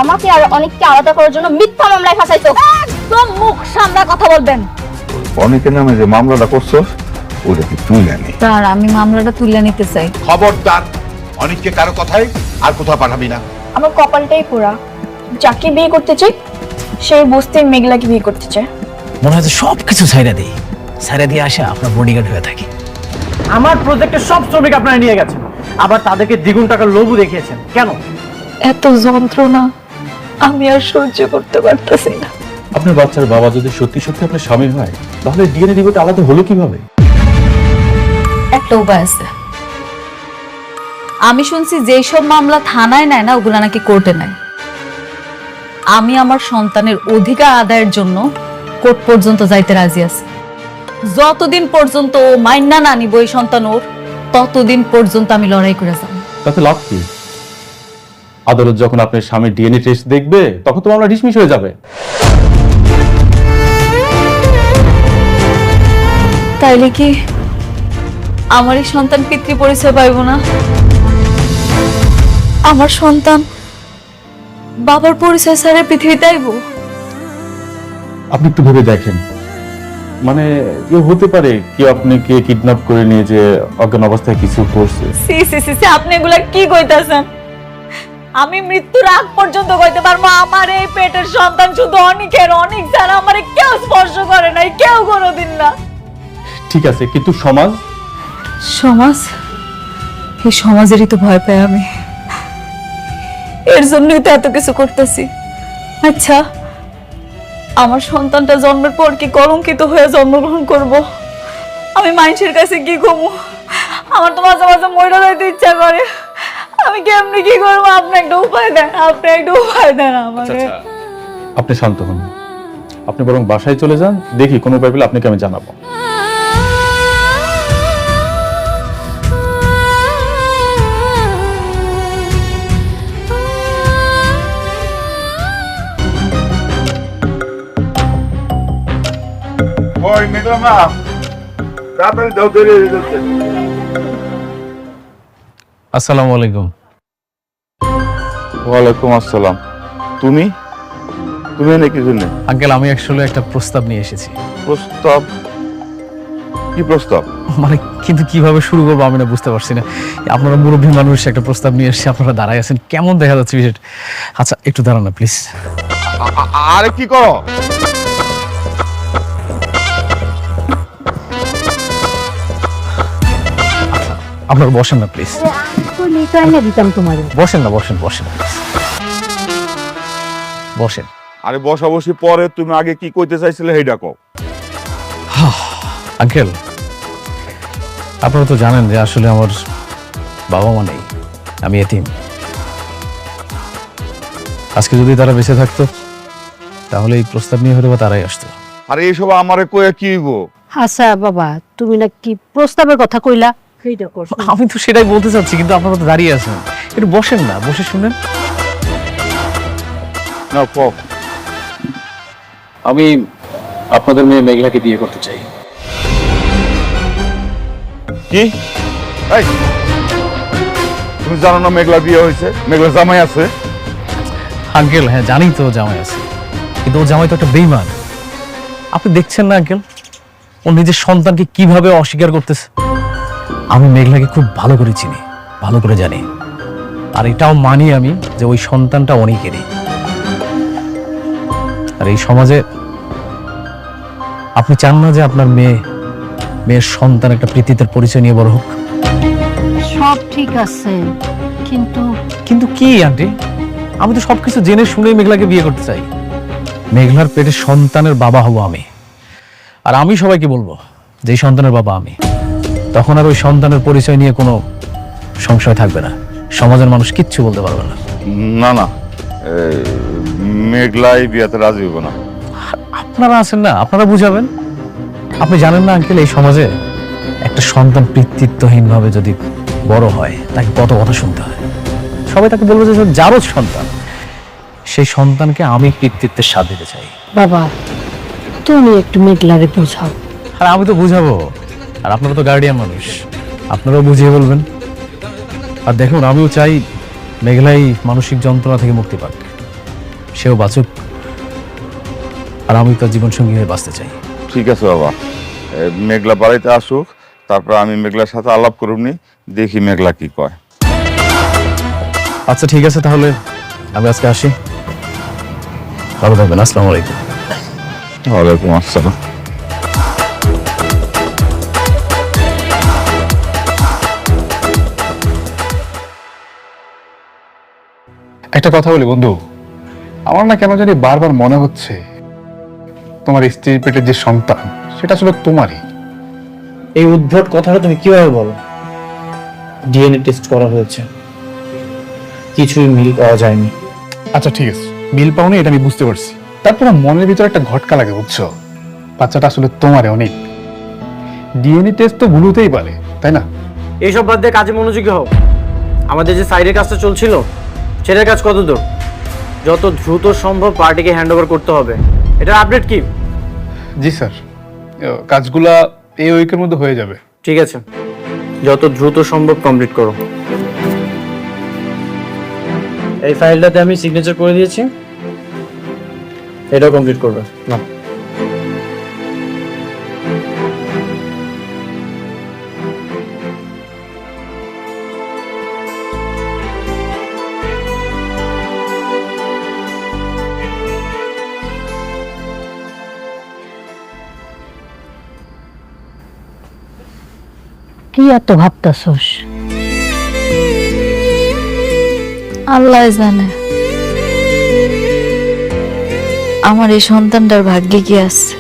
আমাকে আর অনেককে আলাদা করার জন্য মিথ্যা মামলায় ফাঁসাইছো। একদম মুখ সামলা কথা বলবেন। অনেকের নামে যে মামলাটা করছো ওটা কি তুই জানি? স্যার আমি মামলাটা তুলে নিতে চাই। খবরদার, অনেককে কারো কথাই আর কোথাও পাঠাবি না। আমার কপালটাই পোড়া, যাকে বিয়ে করতে চাই সেই বস্তি মেঘলাকে বিয়ে করতে চায়। মনে হয় সবকিছু ছাইরা দিই, ছাইরা দিয়ে আসা আপনার বডিগার্ড হয়ে থাকি। আমার প্রজেক্টের সব শ্রমিক আপনারা নিয়ে গেছেন, আবার তাদেরকে দ্বিগুণ টাকার লোভও দেখিয়েছেন। কেন? এত যন্ত্রণা আমি আর সহ্য করতে পারতেছি না। আপনার বাচ্চার বাবা যদি সত্যি সত্যি আপনার স্বামী হয় তাহলে ডিএনএ রিপোর্ট আলাদা হলো কিভাবে? একটা উপায় আছে। আমি শুনছি যেই সব মামলা থানায় নেয় না ওগুলা নাকি কোর্টে নেয়। আমি আমার সন্তানের অধিকার আদায়ের জন্য কোর্ট পর্যন্ত যাইতে রাজি আছি। যতদিন পর্যন্ত ও মাইন্না না নিব এই সন্তান ওর, ততদিন পর্যন্ত আমি লড়াই করে যাব। তাতে লাভ কি? আদালত যখন আপনার স্বামীর ডিএনএ টেস্ট দেখবে তখন তো মামলা ডিসমিস হয়ে যাবে। তাইলে কি আমার এই সন্তান পিতৃ পরিচয় পাইব না? আমার সন্তান বাবার পরিচয় ছাড়া পৃথিবীতে আইব? আপনি একটু ভেবে দেখেন, মানে কেউ হতে পারে কেউ আপনাকে কিডন্যাপ করে নিয়ে যে অজ্ঞান অবস্থায় কিছু করছে। সি সি সি সি, আপনি এগুলা কি কইতাছেন? আমি মৃত্যুর আগ পর্যন্ত কইতে পারবো আমার এই পেটের সন্তান শুধু অনিকের, অনিক ছাড়া আমারে কেউ স্পর্শ করে নাই, কেউ কোনোদিন না। ঠিক আছে, কিন্তু সমাজ সমাজ, এই সমাজেরই তো ভয় পাই আমি, এর জন্যই তো এত কিছু করতেছি। আচ্ছা আমার সন্তানটা জন্মের পর কি কলঙ্কিত হয়ে জন্মগ্রহণ করব? আমি মানুষের কাছে কি কমু? আমার তো মাঝে মাঝে মরে যাইতে ইচ্ছা করে। আমি কেমনি কি করবো? আপনি একটা উপায় দেন, আপনি একটা উপায় দেন আমাকে। আপনি শান্ত হন, আপনি বরং বাসায় চলে যান, দেখি কোনো উপায় পেলে আপনাকে আমি জানাবো। ওই মেঘলা মা, তাড়াতাড়ি দাও, দেরি হয়ে যাচ্ছে। আসসালামু আলাইকুম। ওয়ালাইকুম আসসালাম। তুমি তুমি এনে কি জন্য? আঙ্কেল আমি অ্যাকচুয়ালি একটা প্রস্তাব নিয়ে এসেছি। প্রস্তাব? কি প্রস্তাব? মানে কিন্তু কিভাবে শুরু করবো আমি না বুঝতে পারছি না। আপনারা মুরব্বী মানুষ, একটা প্রস্তাব নিয়ে এসেছি, আপনারা দাঁড়ায় আছেন, কেমন দেখা যাচ্ছে বিষয়টা? আচ্ছা একটু দাঁড়ান না প্লিজ। আরে কি করো? আপনারা বসেন না প্লিজ, বসেন না, বসেন বসেন বসেন। আরে বসাবসি পরে, তুমি আগে কি কইতে চাইছিলে সেইটা কও। আঙ্কেল আপনারা তো জানেন যে আসলে আমার বাবা মা নেই, আমি এতিম। আজকে যদি তারা বেঁচে থাকতো তাহলে এই প্রস্তাব নিয়ে হয়তো বা তারাই আসতো। আরে এইসব আমারে কইয়া কি হইব? আচ্ছা বাবা, তুমি না কি প্রস্তাবের কথা কইলা? সেইটা করছো। আমি তো সেটাই বলতে চাচ্ছি, কিন্তু আপনারা তো দাঁড়িয়ে আছেন, একটু বসেন না, বসে শুনেন। না কও। আমি আপনাদের মেয়ে মেঘলাকে বিয়ে করতে চাই। কি? এই তুমি জানো না মেঘলা বিয়ে হয়েছে, মেঘলা জামাই আছে? আঙ্কেল হ্যাঁ জানি তো জামাই আছে, কিন্তু ও জামাই তো একটা বেঈমান। আপনি দেখছেন না আঙ্কেল, ও নিজের সন্তানকে কিভাবে অস্বীকার করতেছে। আমি মেঘলাকে খুব ভালো করে চিনি, ভালো করে জানি, আর এটাও মানি আমি যে ওই সন্তানটা অনেকেরই। আর এই সমাজে আপনি চান না যে আপনার মেয়ের সন্তান একটা পৃথিবীর পরিচয় নিয়ে বড় হোক? সব ঠিক আছে, কিন্তু কিন্তু কি আন্টি, আমি তো সবকিছু জেনে শুনে মেঘলাকে বিয়ে করতে চাই। মেঘলার পেটে সন্তানের বাবা হব আমি, আর আমি সবাইকে বলবো যে এই সন্তানের বাবা আমি। তখন আর ওই সন্তানের পরিচয় নিয়ে কোনো সংশয় থাকবে না, সমাজের মানুষ কিচ্ছু বলতে পারবে না। না না, মেঘলাই বিয়াতে রাজি হইব না। আপনারা আছেন না, আপনারা বুঝাবেন। আপনি জানেন না আঙ্কেল, এই সমাজে একটা সন্তান পিতৃত্বহীন ভাবে যদি বড় হয় তাকে কত কথা শুনতে হয়। সবাই তাকে বলবে যে যারও সন্তান, সেই সন্তানকে আমি পিতৃত্বের স্বাদ দিতে চাই। বাবা তুমি একটু মেঘলারে বোঝাও। আর আমি তো বুঝাবো, আর আপনারা তো গার্ডিয়ান মানুষ, আপনারাও বুঝিয়ে বলবেন। আর দেখুন আমিও চাই মেঘলাই মানসিক যন্ত্রণা থেকে মুক্তি পাক, সেও বাঁচুক, আর আমি তার জীবনসঙ্গী হয়ে বাঁচতে চাই। ঠিক আছে বাবা, মেঘলা বাড়িতে আসুক, তারপর আমি মেঘলার সাথে আলাপ করুমনি, দেখি মেঘলা কি কয়। আচ্ছা ঠিক আছে, তাহলে আমি আজকে আসি। ভালো থাকবেন। আসসালামু আলাইকুম। ওয়ালাইকুম আসসালাম। একটা কথা বলি বন্ধু, আমার না কেন জানি বারবার মনে হচ্ছে তোমার স্ত্রীর পেটের যে সন্তান সেটা আসলে তোমারই। এই উদ্ভট কথাটা তুমি কিভাবে বলো? ডিএনএ টেস্ট করা হয়েছে, কিছুই মিল পাওয়া যায়নি। আচ্ছা ঠিক আছে, মিল পাওনি এটা আমি বুঝতে পারছি, তারপরে মনের ভিতরে একটা ঘটকা লাগে বুঝছো, বাচ্চাটা আসলে তোমারই অনেক। ডিএনএ টেস্ট তো ভুল হতেই পারে, তাই না? এইসব বাদ দিয়ে কাজে মনোযোগী হও। আমাদের যে সাইডের কাজটা চলছিল সেটার কাজ কত দূর? যত দ্রুত সম্ভব পার্টিকে হ্যান্ড ওভার করতে হবে। এটার আপডেট কি? জি স্যার, কাজগুলা এই উইকের মধ্যে হয়ে যাবে। ঠিক আছে, যত দ্রুত সম্ভব কমপ্লিট করো। এই ফাইলটাতে আমি সিগনেচার করে দিয়েছি, এটাও কমপ্লিট করবে না। কি এত ভাবতাছস? আল্লাহ জানে আমার এই সন্তানটার ভাগ্যে কি আছে।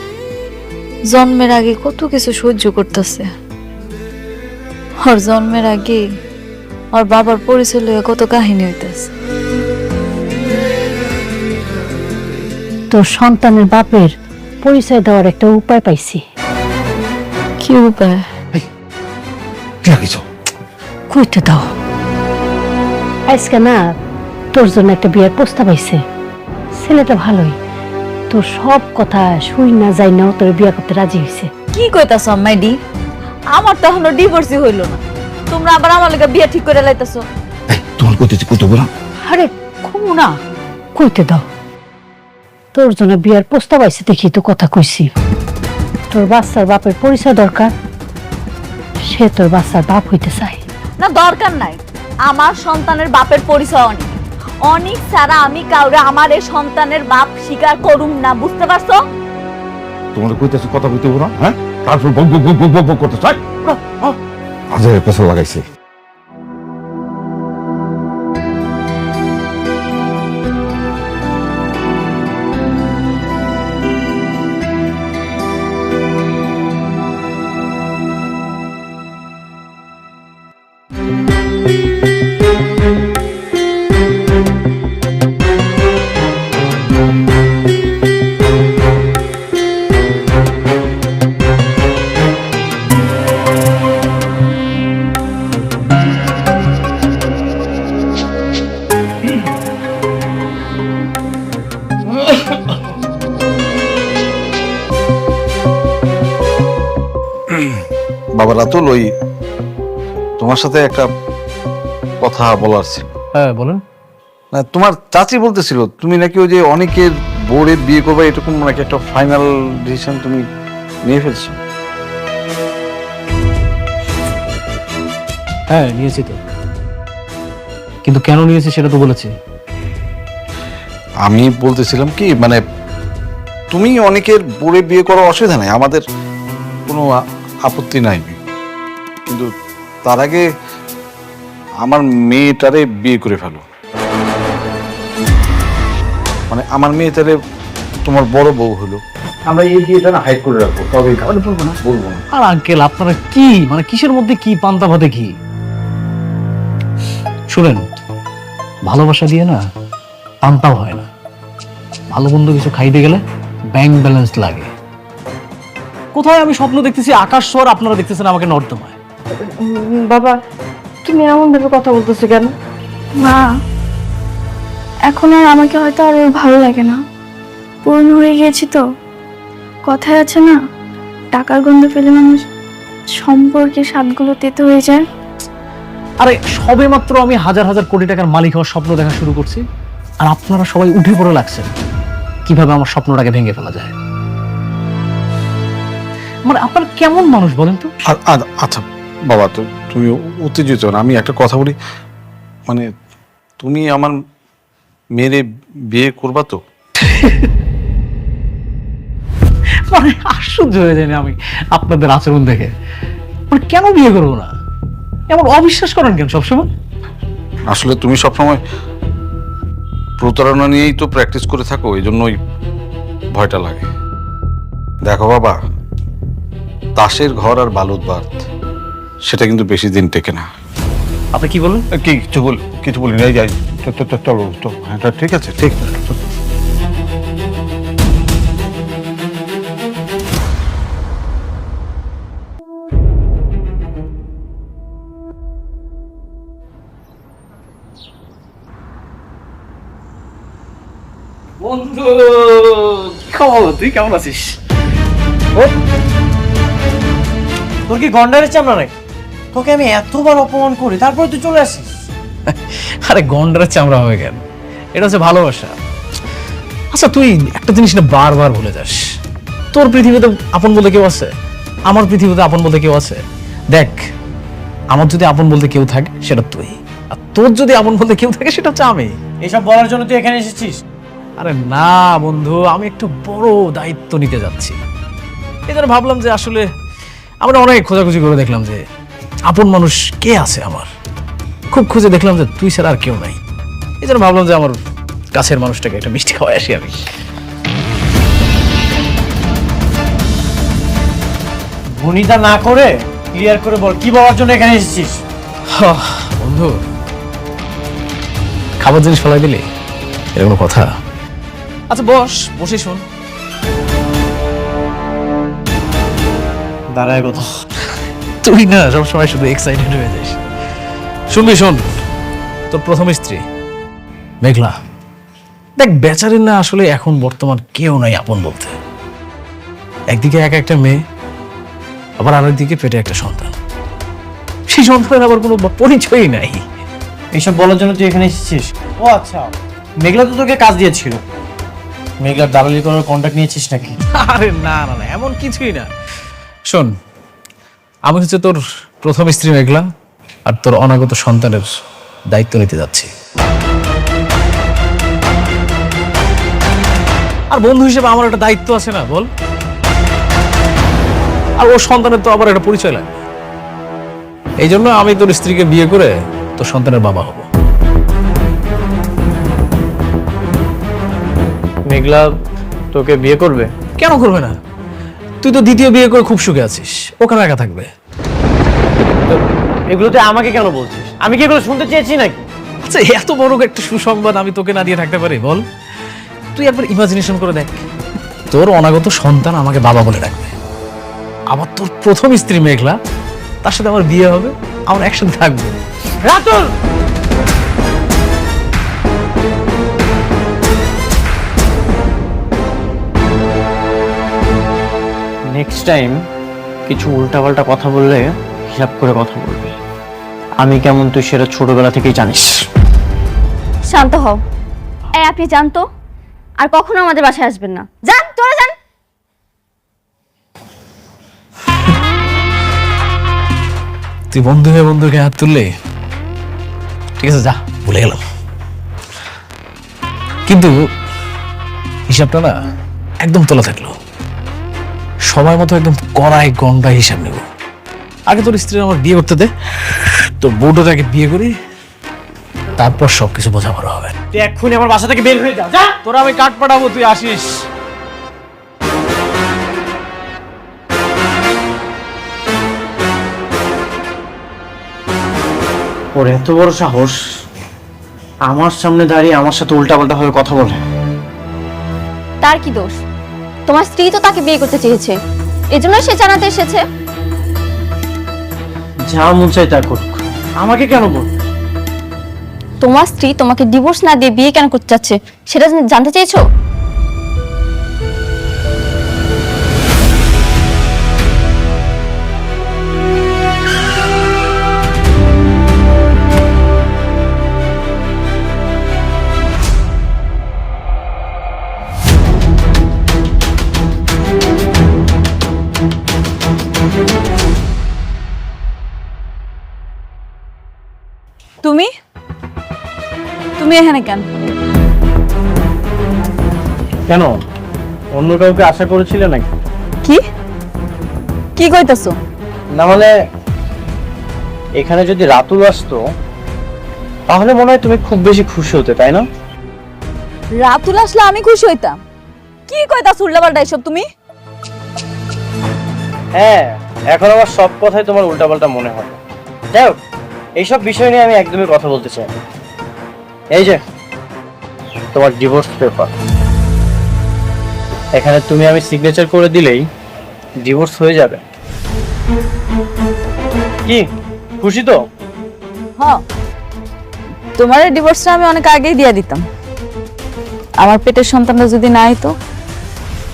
জন্মের আগে কত কিছু সহ্য করতেছে, ওর জন্মের আগে ওর বাবার পরিচয় লইয়া কত কাহিনী হইতেছে। তোর সন্তানের বাপের পরিচয় দেওয়ার একটা উপায় পাইছি। কি উপায়? কইতে দাও। আজকে না তোর জন্য একটা বিয়ের প্রস্তাব আইছে, ছেলেটা ভালোই, তোর সব কথা শুই না যাই নাও তোর বিয়ে করতে রাজি হয়েছে। কি কইতাছ আম্মাইডি? আমার তো এখনো ডিভোর্সই হইল না, তোমরা আবার আমার লগে বিয়ে ঠিক করে লাইতাছো। তোমার কইতেছি কত বড়? আরে কমু না, কইতে দাও। তোর জন্য বিয়ের প্রস্তাব আইছে দেখি তো কথা কইছি। তোর বাচ্চার বাপের পরিচয় দরকার, সে তোর বাচ্চার বাপ হইতে চায় না। দরকার নাই, আমার সন্তানের বাপের পরিচয় অনেক অনেক ছাড়া আমি কাউরে আমার এই সন্তানের বাপ স্বীকার করুম না, বুঝতে পারছো? তোমার কইতেছি কথা কইতে বড়, হ্যাঁ? তারপর বক বক বক বক বক করতে চাই, আজের পেছন লাগাইছে। বাবা রাতুল, ওই তোমার সাথে একটা কথা বলার ছিল। হ্যাঁ বলেন। না, তোমার চাচি বলতেছিল তুমি নাকি ওই যে অনেকের বোর্ডে বিয়ে করবে, এরকম নাকি একটা ফাইনাল ডিসিশন তুমি নিয়ে ফেলছো। হ্যাঁ নিয়েছি তো, কিন্তু কেন নিয়েছি সেটা তো বলেছি। আমি বলতেছিলাম কি, মানে তুমি অনেকের বোর্ডে বিয়ে করার অসুবিধা নাই, আমাদের কোনো আপত্তি নাই, কিন্তু তার আগে আমার মেয়েটারে বিয়ে করে ফেলো। মানে আমার মেয়েটারে তোমার বড় বউ হলো, আমরা এই বিয়েটা না হাইড করে রাখবো, তবে বলবো না, বলবো না। আর আঙ্কেল আপনারা কি মানে কিসের মধ্যে কি পান্তা ভাতে কি? শুনেন, ভালোবাসা দিয়ে না পান্তাও হয় না, ভালো মন্দ কিছু খাইতে গেলে ব্যাংক ব্যালেন্স লাগে। কোথায় আমি স্বপ্ন দেখতেছি আকাশ স্বর, আপনারা দেখতেছেন আমাকে নর্দমায়। বাবা, তুমি এমন ভাবে কথা বলতেছো কেন? মা, এখন আর আমাকে হয়তো আর ওর ভালো লাগে না, পূর্ণ হয়ে গেছি তো। কথায় আছে না, টাকার গন্ধ পেলে মানুষ সম্পর্কের স্বাদগুলো তেতো হয়ে যায়। আরে সবে মাত্র আমি হাজার হাজার কোটি টাকার মালিক হওয়ার স্বপ্ন দেখা শুরু করছি, আর আপনারা সবাই উঠে পড়ে লাগছেন কিভাবে আমার স্বপ্নটাকে ভেঙে ফেলা যায়। মানে আপনার কেমন মানুষ বলেন তো? আচ্ছা বাবা, তো তুমি উত্তেজিত না, আমি একটা কথা বলি, মানে তুমি আমার মেয়েরে বিয়ে করবা তো? মানে আশ্চর্য হয়ে যায়নি আমি আপনাদের আচরণ দেখে। মানে কেন বিয়ে করবো না? এমন অবিশ্বাস করেন কেন সবসময়? আসলে তুমি সবসময় প্রতারণা নিয়েই তো প্র্যাকটিস করে থাকো, এই জন্যই ভয়টা লাগে। দেখো বাবা, তাসের ঘর আর বালুর বাঁধ সেটা কিন্তু বেশি দিন টেকে না। আপনি কি বলেন? কিছু বলি না, যাই চলো তো। হ্যাঁ ঠিক আছে, ঠিক আছে। বন্ধু খবর, তুই কেমন আছিস? তোর কি গন্ডারের চামড়া নাকি? তোকে আমি এতবার অপমান করি, তারপরে তুই চলে আসিস। আরে গন্ডারের চামড়া হয়ে গেল, এটা হচ্ছে ভালোবাসা। আচ্ছা তুই একটা জিনিস না বারবার ভুলে যাস, তোর পৃথিবীতে আপন বলতে কেউ আছে, আমার পৃথিবীতে আপন বলতে কেউ আছে। দেখ, আমার যদি আপন বলতে কেউ থাকে সেটা তুই, আর তোর যদি আপন বলতে কেউ থাকে সেটা হচ্ছে আমি। এসব বলার জন্য তুই এখানে এসেছিস? আরে না বন্ধু, আমি একটু বড় দায়িত্ব নিতে যাচ্ছি। এই জন্য ভাবলাম যে আসলে আমরা অনেক খোঁজাখুঁজি করে দেখলাম যে আপন মানুষ কে আছে আমার, খুব খুঁজে দেখলাম যে তুই ছাড়া আর কেউ নাই। এই জন্য ভাবলাম যে আমার কাছের মানুষটাকে একটা মিষ্টি খাওয়াই আসি আমি। ভনিতা না করে ক্লিয়ার করে বল, কি বলার জন্য এখানে এসেছিস? বন্ধু, খাবার জিনিস ফেলাই দিলি, এটা কোনো কথা? আচ্ছা বসে শোন। দাঁড়ায় কথা। তুই না সবসময় শুধু এক্সাইটেড হয়ে যাস। শুনবি? শোন, তোর প্রথম স্ত্রী মেঘলা, দেখ বেচারির না আসলে এখন বর্তমান কেউ নাই আপন বলতে। একদিকে একা একটা মেয়ে, আবার আরেকদিকে পেটে একটা সন্তান। সেই সন্তানের আবার কোনো পরিচয়ই নাই। এইসব বলার জন্য তুই এখানে এসেছিস? ও আচ্ছা, মেঘলা তো তোকে কাজ দিয়েছিল। মেঘলার দালালি করার কন্ট্যাক্ট নিয়েছিস নাকি? আরে না না না, এমন কিছুই না। শোন, আমি হচ্ছে তোর প্রথম স্ত্রী মেঘলা, আর তোর অনাগত সন্তানের দায়িত্ব নিতে যাচ্ছি। আর বন্ধু হিসেবে আমার একটা দায়িত্ব আছে না, বল? আর ওর সন্তানের তো আবার একটা পরিচয় লাগবে। এই জন্য আমি তোর স্ত্রীকে বিয়ে করে তোর সন্তানের বাবা হব। মেঘলা তোকে বিয়ে করবে? কেন করবে না? তুই তো দ্বিতীয় বিয়ে করে খুব সুখে আছিস, ওখানে একা থাকবে। এগুলোতে আমাকে কেন বলছিস? আমি কি এগুলো শুনতে চেয়েছি নাকি? আচ্ছা, এত বড় একটা সুসংবাদ আমি তোকে না দিয়ে থাকতে পারি, বল? তুই একবার ইমাজিনেশন করে দেখ, তোর অনাগত সন্তান আমাকে বাবা বলে ডাকবে, আবার তোর প্রথম স্ত্রী মেঘলা, তার সাথে আমার বিয়ে হবে, আমরা একসাথে থাকবো। রাতুল, নেক্সট টাইম কিছু উল্টাপাল্টা কথা বললে হিসাব করে কথা বলবি। আমি কেমন তুই সেটা ছোটবেলা থেকেই জানিস। শান্ত হও। এই আপনি জানতো আর কখনো আমাদের বাসায় আসবেন না। যান, চলে যান। তুই বন্ধু হয়ে বন্ধুকে হাত তুললে, ঠিক আছে যা, ভুলে গেলাম। কিন্তু হিসাবটা না একদম তোলা থাকলো, সময় মতো একদম কড়াই গন্ডায় হিসাব নেব। আগে তোর স্ত্রী আমার বিয়ে করতে দে, তোর বউটাকে আগে বিয়ে করি, তারপর সবকিছু বোঝাপড়া হবে। তুই এক্ষুনি আমার বাসা থেকে বের হয়ে যা। যা, তোরা আমি কাঠ পাঠাবো, তুই আসিস। ওর এত বড় সাহস, আমার সামনে দাঁড়িয়ে আমার সাথে উল্টাপাল্টা ভাবে কথা বলে। তার কি দোষ? তোমার স্ত্রী তো তাকে বিয়ে করতে চেয়েছে, এজন্য সে জানাতে এসেছে। যা মন চাই তা করুক, আমাকে কেন বল? তোমার স্ত্রী তোমাকে ডিভোর্স না দিয়ে বিয়ে কেন করতে চাচ্ছে সেটা জানতে চেয়েছো? তুমি এখানে কেন? কেন, অন্য কাউকে আশা করেছিলে নাকি? কি কি কইতাছো? না মানে এখানে যদি রাতুল আসতো তাহলে মনে হয় তুমি খুব বেশি খুশি হতে, তাই না? রাতুল আসলে আমি খুশি হইতাম? কি কইতাছো উল্টাপাল্টা এসব তুমি? হ্যাঁ, এখন আমার সব কথাই তোমার উল্টাপাল্টা মনে হয়। যাই হোক, এইসব বিষয় নিয়ে আমি একদমই কথা বলতে চাই না। এই যে তোমার ডিভোর্স পেপার, এখানে তুমি আমি সিগনেচার করে দিলেই ডিভোর্স হয়ে যাবে। কি খুশি তো? হ্যাঁ, তোমার ডিভোর্সটা আমি অনেক আগেই দিয়ে দিতাম। আমার পেটের সন্তানটা যদি না হইতো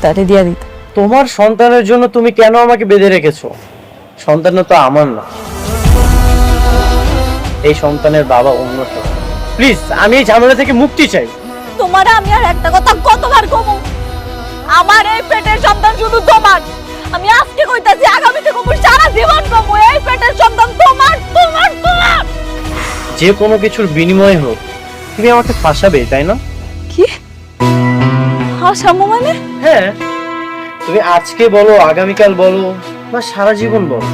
তাহলে দিয়ে দিতাম। তোমার সন্তানের জন্য তুমি কেন আমাকে বেঁধে রেখেছো? সন্তানটা তো আমার না, এই সন্তানের বাবা অন্য কেউ। প্লিজ, আমি এই ঝামেলা থেকে মুক্তি চাই। তোমার আমি আর একটা কথা কতবার কমু, আমার এই পেটের সন্তান শুধু তোমার। আমি আজকে কইতাছি, আগামীতে কমু, সারা জীবন কমু। এই পেটের সন্তান তোমার তোমার তোমার। যে কোনো কিছুর বিনিময়ে হোক তুমি আমাকে ফাঁসাবে, তাই না? কি হাসামো মানে? হ্যাঁ, তুমি আজকে বলো, আগামীকাল বলো, বা সারা জীবন বলো,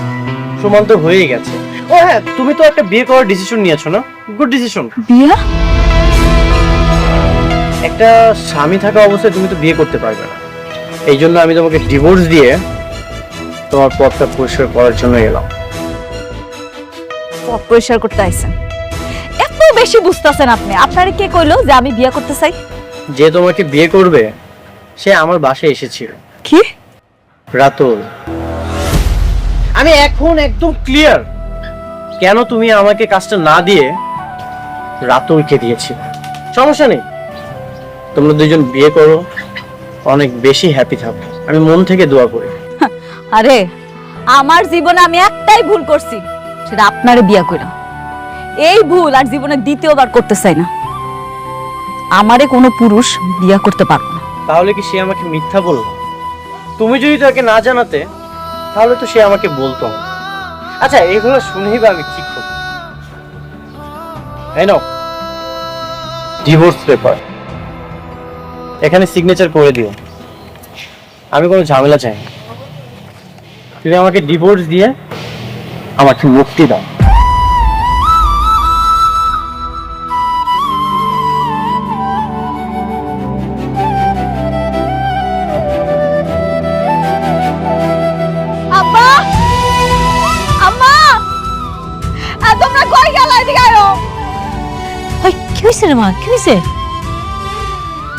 প্রমাণ তো হয়েই গেছে। ও হ্যাঁ, তুমি তো একটা বিয়ে করার ডিসিশন নিয়েছো না? Good decision. বিয়া? একটা স্বামী থাকা অবস্থায় তুমি তো বিয়ে করতে পারবে না, এই জন্য আমি তোমাকে ডিভোর্স দিয়ে তোমার পথটা পরিষ্কার করার জন্য এলাম। পথ পরিষ্কার করতে আইছেন? এত বেশি বুঝতেছেন আপনি? আপনারে কে কইলো যে আমি বিয়া করতে চাই? যে তোমাকে বিয়ে করবে সে আমার বাসায় এসেছিল। কি? রাতুল। আমি এখন একদম ক্লিয়ার কেন তুমি আমাকে কাজটা না দিয়ে রাতুলকে দিয়েছিল। সমস্যা নেই, তোমরা দুজন বিয়ে করো, অনেক বেশি হ্যাপি থাকো, আমি মন থেকে দোয়া করি। আরে আমার জীবনে আমি একটাই ভুল করছি, সেটা আপনারে বিয়া কইরা। এই ভুল আর জীবনে দ্বিতীয়বার করতে চাই না। আমারে কোনো পুরুষ বিয়া করতে পারবে না। তাহলে কি সে আমাকে মিথ্যা বললো? তুমি যদি তাকে না জানাতে তাহলে তো সে আমাকে বলতো না। আচ্ছা, এগুলো শুনেই বা আমি কি করব? এই নাও ডিভোর্স পেপার, এখানে সিগনেচার করে দিও। আমি কোনো ঝামেলা চাই না, তুমি আমাকে ডিভোর্স দিয়ে আমাকে মুক্তি দাও। আব্বা, আম্মা, তোমরা কই গেলা? এদিকে আয়ো। কি হয়েছে রে মা, কি হয়েছে?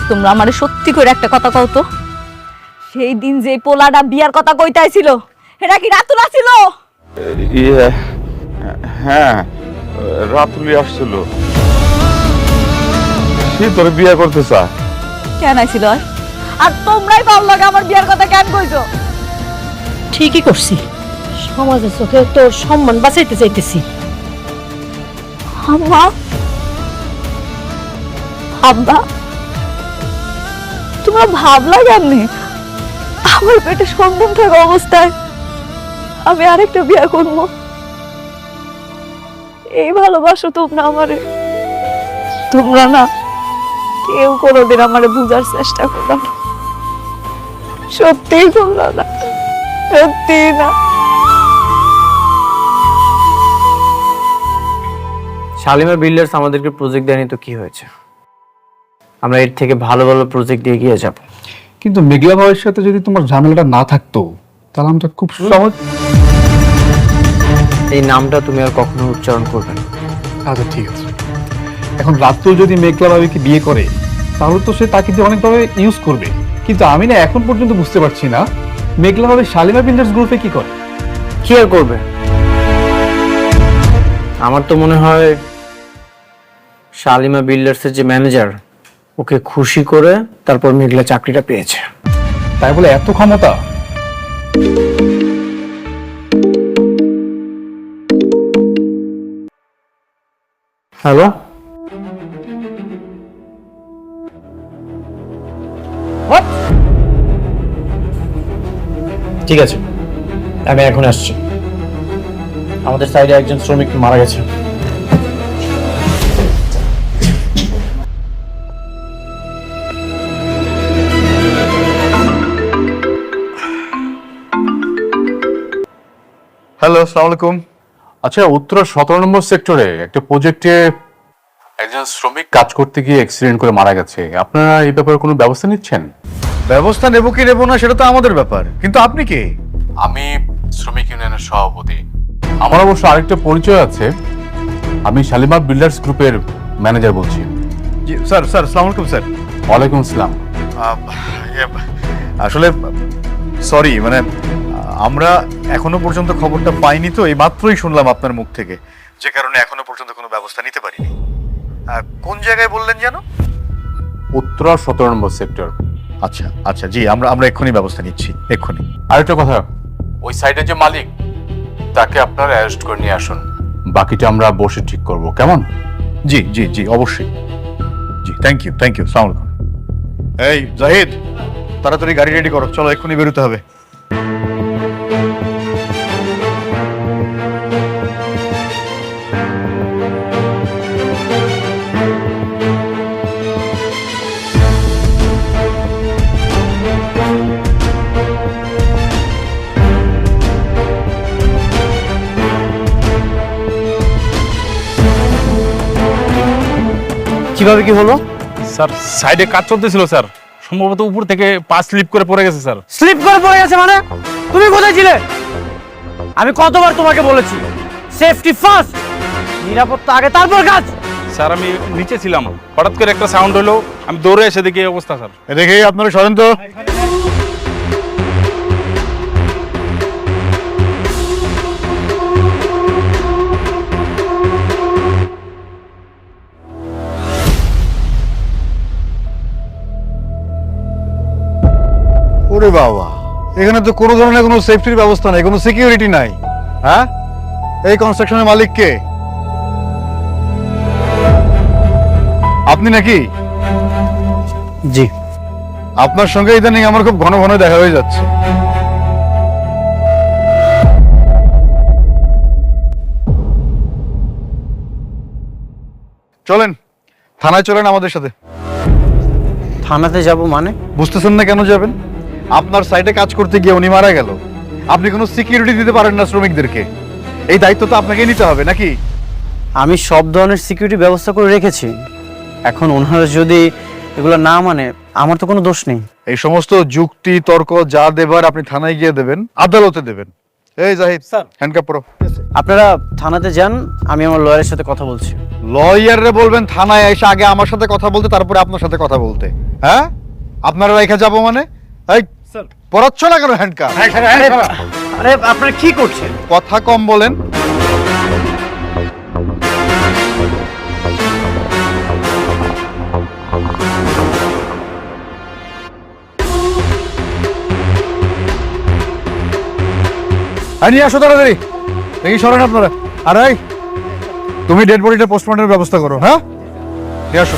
তোমরা আমারে সত্যি করে একটা কথা কও তো, সেই দিন যে পোলাটা বিয়ার কথা কইতাইছিল এটা কি রাতুল ছিল? ইয়ে, হ্যাঁ, রাতুলি আসছিল, সে তোর বিয়ে করতে চায়। কেন আইছিল? আর তোমরাই বললো আমার বিয়ার কথা কেন কইছো? ঠিকই করছি, সমাজের চোখে তোর সম্মান বাঁচাইতে চাইতেছি। আম্মা, আব্বা, তোমরা ভাবলা কেমনি আমার পেটে সন্তান থাকা অবস্থায় আমি আরেকটা বিয়ে করবো? এই ভালোবাসো তোমরা আমারে? তোমরা না কেউ কোনোদিন আমারে বুঝার চেষ্টা করো না। সত্যি তোমরা না, সত্যি না। শালিমা বিল্ডার্স আমাদেরকে প্রজেক্ট দেয়নি তো কি হয়েছে? আমরা এর থেকে ভালো ভালো প্রজেক্ট দিয়ে এগিয়ে যাব। কিন্তু মেঘলা ভাইয়ের সাথে যদি তোমার ঝামেলাটা না থাকতো তাহলে আমরা খুব সহজ। এই নামটা তুমি আর কখনো উচ্চারণ করবে না। আচ্ছা ঠিক আছে, এখন রাতুল যদি মেঘলা ভাবিকে বিয়ে করে তাহলে তো সে তাকে দিয়ে অনেকভাবে ইউজ করবে, কিন্তু আমি না এখন পর্যন্ত বুঝতে পারছি না মেঘলা ভাবে শালিমা বিল্ডার্স গ্রুপে কি করে। কি আর করবে? আমার তো মনে হয় শালিমা বিল্ডার্সের যে ম্যানেজার ওকে খুশি করে তারপর মেঘলা চাকরিটা পেয়েছে। তাই বলে এত ক্ষমতা? হ্যালো, ঠিক আছে, আমি এখন আসছি। আমাদের সাইডে একজন শ্রমিক মারা গেছে। হ্যালো, আসসালামু আলাইকুম। আচ্ছা, উত্তরা 17 নম্বর সেক্টরে একটা প্রজেক্টে একজন শ্রমিক কাজ করতে গিয়ে অ্যাক্সিডেন্ট করে মারা গেছে। আপনারা এই ব্যাপারে কোনো ব্যবস্থা নিচ্ছেন? ব্যবস্থা নেব কি নেব না সেটা তো আমাদের ব্যাপার, কিন্তু আপনি কে? আমি শ্রমিক ইউনিয়নের সভাপতি। আমার অবশ্য আরেকটা পরিচয় আছে, আমি শালিমার বিল্ডার্স গ্রুপের ম্যানেজার বলছি। জি স্যার, আসসালামু আলাইকুম স্যার। ওয়ালাইকুম আসসালাম। আসলে সরি, মানে আমরা এখনো পর্যন্ত খবরটা পাইনি, তো এই মাত্রই শুনলাম আপনার মুখ থেকে, যে কারণে এখনো পর্যন্ত কোনো ব্যবস্থা নিতে পারিনি। কোন জায়গায় বললেন যেন? উত্তরা 17 নম্বর সেক্টর। আচ্ছা আচ্ছা, জি আমরা এক্ষুনি ব্যবস্থা নিচ্ছি, এক্ষুনি। আরেকটা কথা, ওই সাইডের যে মালিক তাকে আপনারা অ্যারেস্ট করে নিয়ে আসুন, বাকিটা আমরা বসে ঠিক করব, কেমন? জি জি জি, অবশ্যই। জি, থ্যাংক ইউ, আসসালামু আলাইকুম। এই জাহিদ, তাড়াতাড়ি গাড়ি রেডি করো, চলো এক্ষুনি বেরোতে হবে। কিভাবে কি হলো? স্যার সাইডে কাজ চলতেছিল স্যার, সম্ভবত উপর থেকে পা স্লিপ করে পড়ে গেছে স্যার। স্লিপ করে পড়ে গেছে মানে? তুমি কোথায় ছিলে? আমি কতবার তোমাকে বলেছি সেফটি ফার্স্ট, নিরাপত্তা আগে তারপর কাজ। স্যার আমি নিচে ছিলাম, হঠাৎ করে একটা সাউন্ড হলো, আমি দৌড়ে এসে দেখি এই অবস্থা স্যার। দেখে আপনারা সরেন তো। ওরে বাবা, এখানে তো কোনো ধরনের কোনো সেফটির ব্যবস্থা নাই, কোনো সিকিউরিটি নাই। হ্যাঁ, এই কনস্ট্রাকশনের মালিক কে? আপনি নাকি? জি। আপনার সঙ্গে ইদানিং আমার খুব ঘন ঘন দেখা হয়ে যাচ্ছে। চলেন থানায়, চলেন আমাদের সাথে। থানাতে যাব মানে? বুঝতেছেন না কেন যাবেন? আপনার সাইটে কাজ করতে গিয়ে উনি মারা গেল, আপনি কোনো সিকিউরিটি দিতে পারেন না শ্রমিকদেরকে, এই দায়িত্ব তো আপনাকেই নিতে হবে নাকি? আমি সব ধরনের সিকিউরিটি ব্যবস্থা করে রেখেছি, এখন ওনারা যদি এগুলো না মানে আমার তো কোনো দোষ নেই। এই সমস্ত যুক্তি তর্ক যা দেবার আপনি থানায় গিয়ে দেবেন, আদালতে দেবেন। এই জাহিদ স্যার, হ্যান্ডকাপ পরো। আপনারা থানাতে যান, আমি আমার লয়ারের সাথে কথা বলছি। লয়াররে বলবেন থানায় এসে আগে আমার সাথে কথা বলতে, তারপরে আপনার সাথে কথা বলতে। হ্যাঁ, আপনারা রেখে যাবো মানে? এই স্যার, পড়াচ্ছ না কেন হ্যান্ডকাপ? আরে আপনারা কি করছেন? কথা কম বলেন। নিয়ে আসো তাড়াতাড়ি, দেখি সরেন আপনারা। আর এই তুমি ডেড বডিটা পোস্টমর্টমের ব্যবস্থা করো। হ্যাঁ, নিয়ে আসো।